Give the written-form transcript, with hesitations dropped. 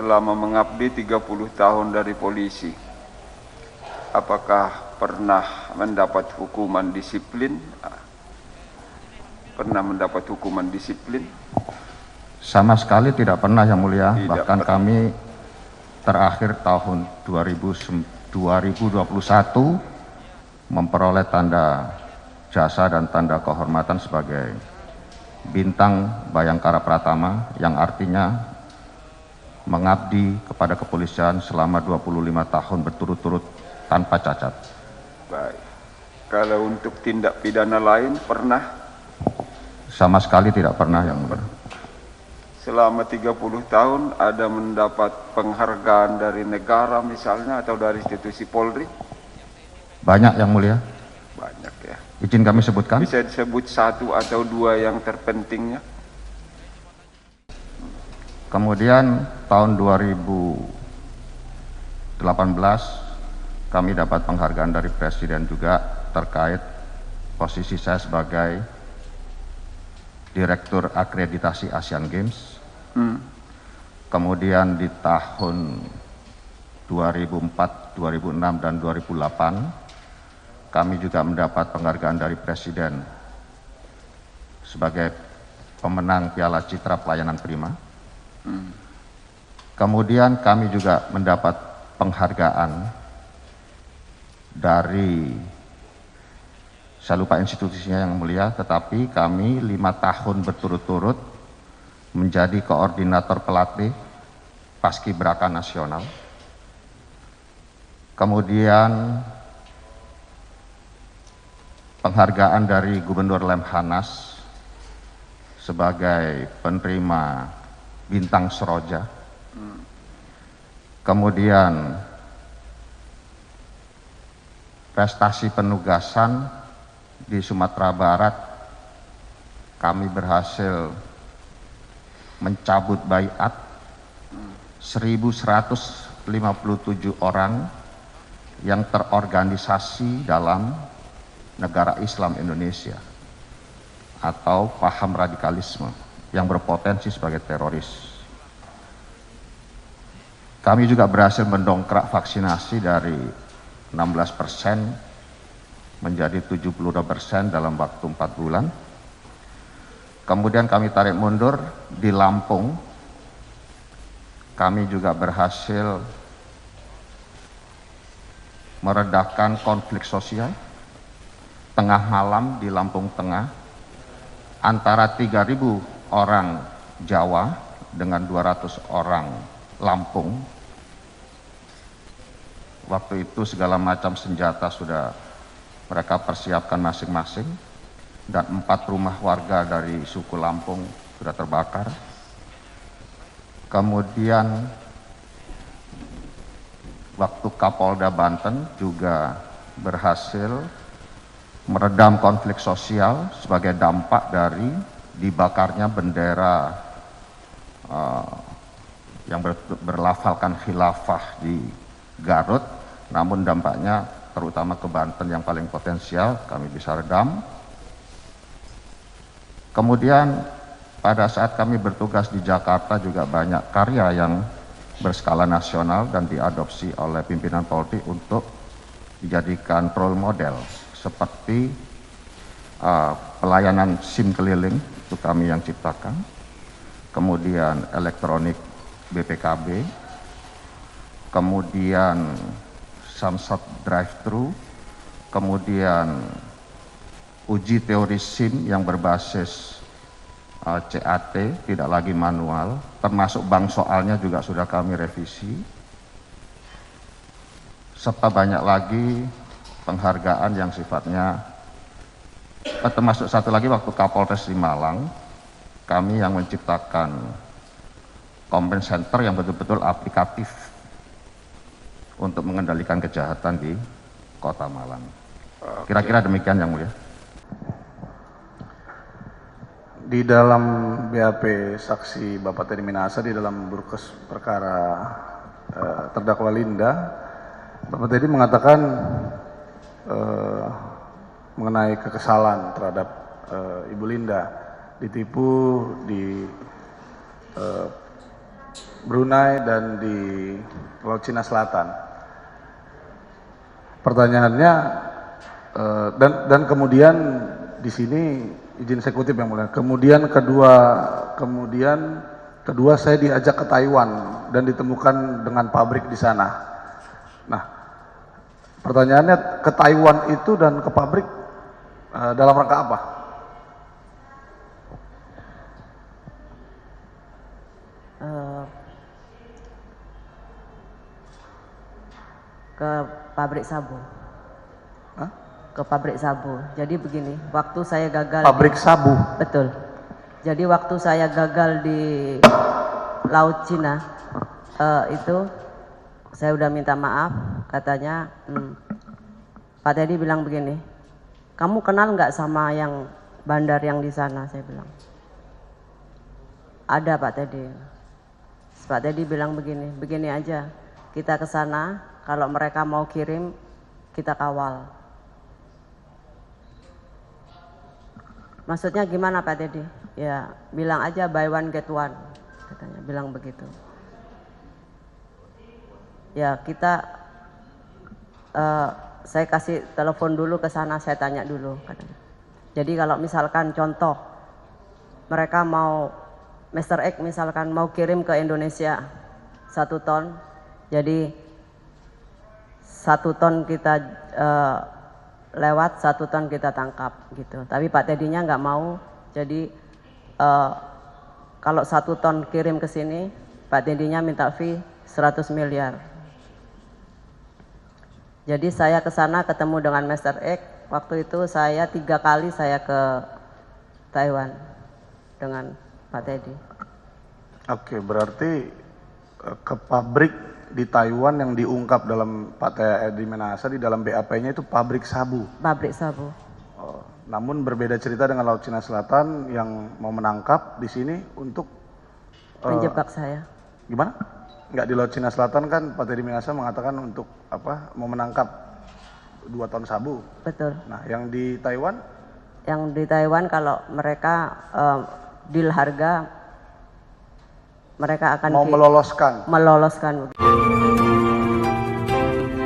selama mengabdi 30 tahun dari polisi, apakah pernah mendapat hukuman disiplin? Pernah mendapat hukuman disiplin? Sama sekali tidak pernah, Yang Mulia. Tidak Bahkan pernah. kami terakhir tahun 2021 memperoleh tanda jasa dan tanda kehormatan sebagai Bintang Bayangkara Pratama, yang artinya mengabdi kepada kepolisian selama 25 tahun berturut-turut tanpa cacat. Baik. Kalau untuk tindak pidana lain pernah? Sama sekali tidak pernah, Yang Mulia. Selama 30 tahun ada mendapat penghargaan dari negara misalnya atau dari institusi Polri? Banyak, Yang Mulia. Banyak ya. Izin kami sebutkan. Bisa disebut satu atau dua yang terpentingnya? Kemudian tahun 2018 kami dapat penghargaan dari Presiden juga terkait posisi saya sebagai Direktur Akreditasi Asian Games. Kemudian di tahun 2004, 2006, dan 2008 kami juga mendapat penghargaan dari Presiden sebagai pemenang Piala Citra Pelayanan Prima. Kemudian kami juga mendapat penghargaan dari, saya lupa institusinya Yang Mulia, tetapi kami 5 tahun berturut-turut menjadi koordinator pelatih Paskibraka Nasional. Kemudian penghargaan dari Gubernur Lemhanas sebagai penerima Bintang Seroja. Kemudian prestasi penugasan di Sumatera Barat, kami berhasil mencabut baiat 1.157 orang yang terorganisasi dalam negara Islam Indonesia atau paham radikalisme yang berpotensi sebagai teroris. Kami juga berhasil mendongkrak vaksinasi dari 16% menjadi 72% dalam waktu 4 bulan. Kemudian kami tarik mundur di Lampung, kami juga berhasil meredakan konflik sosial tengah malam di Lampung Tengah antara 3.000 orang Jawa dengan 200 orang Lampung. Waktu itu segala macam senjata sudah mereka persiapkan masing-masing, dan 4 rumah warga dari suku Lampung sudah terbakar. Kemudian waktu Kapolda Banten juga berhasil meredam konflik sosial sebagai dampak dari dibakarnya bendera yang berlafalkan khilafah di Garut, namun dampaknya terutama ke Banten yang paling potensial kami bisa redam. Kemudian pada saat kami bertugas di Jakarta juga banyak karya yang berskala nasional dan diadopsi oleh pimpinan Polri untuk dijadikan role model, seperti pelayanan SIM keliling, itu kami yang ciptakan. Kemudian elektronik BPKB, kemudian Samsat drive-thru, kemudian uji teori SIM yang berbasis CAT, tidak lagi manual, termasuk bank soalnya juga sudah kami revisi, serta banyak lagi penghargaan yang sifatnya, termasuk satu lagi waktu Kapolres di Malang, kami yang menciptakan Command Center yang betul-betul aplikatif untuk mengendalikan kejahatan di Kota Malang. Kira-kira demikian Yang Mulia. Di dalam BAP saksi Bapak Teddy Minahasa di dalam berkas perkara terdakwa Linda, Bapak Teddy mengatakan mengenai kekesalan terhadap Ibu Linda ditipu di Brunei dan di Laut Cina Selatan. Pertanyaannya dan kemudian di sini izin saya kutip yang mulia. Kemudian kedua saya diajak ke Taiwan dan ditemukan dengan pabrik di sana. Nah, pertanyaannya ke Taiwan itu dan ke pabrik dalam rangka apa? Ke pabrik sabu. Hah? Ke pabrik sabu. Jadi begini, waktu saya gagal Pabrik sabu. betul. Jadi waktu saya gagal di Laut Cina itu saya udah minta maaf, katanya Pak Teddy bilang begini, kamu kenal nggak sama yang bandar yang di sana? Saya bilang ada Pak Teddy. Pak Teddy bilang begini aja, kita ke sana, kalau mereka mau kirim kita kawal. Maksudnya gimana Pak Teddy? Ya bilang aja buy one get one, katanya bilang begitu. Ya kita, saya kasih telepon dulu ke sana, saya tanya dulu katanya. Jadi kalau misalkan contoh mereka mau Mr. X misalkan mau kirim ke Indonesia 1 ton, jadi 1 ton kita lewat, 1 ton kita tangkap gitu. Tapi Pak Teddy-nya nggak mau, jadi kalau 1 ton kirim ke sini, Pak Teddy-nya minta fee 100 miliar. Jadi saya ke sana ketemu dengan Mr. X, waktu itu saya 3 kali saya ke Taiwan dengan Pak Teddy. Oke, berarti ke pabrik di Taiwan yang diungkap dalam Pak Teddy Minahasa di dalam BAP-nya itu pabrik sabu. Pabrik sabu. Oh, namun berbeda cerita dengan Laut Cina Selatan yang mau menangkap di sini untuk Menjebak saya. gimana? Enggak, di Laut Cina Selatan kan Pak Teddy Minahasa mengatakan untuk apa? Mau menangkap 2 ton sabu. Betul. Nah, yang di Taiwan? Yang di Taiwan kalau mereka deal harga, mereka akan Mau meloloskan. meloloskan.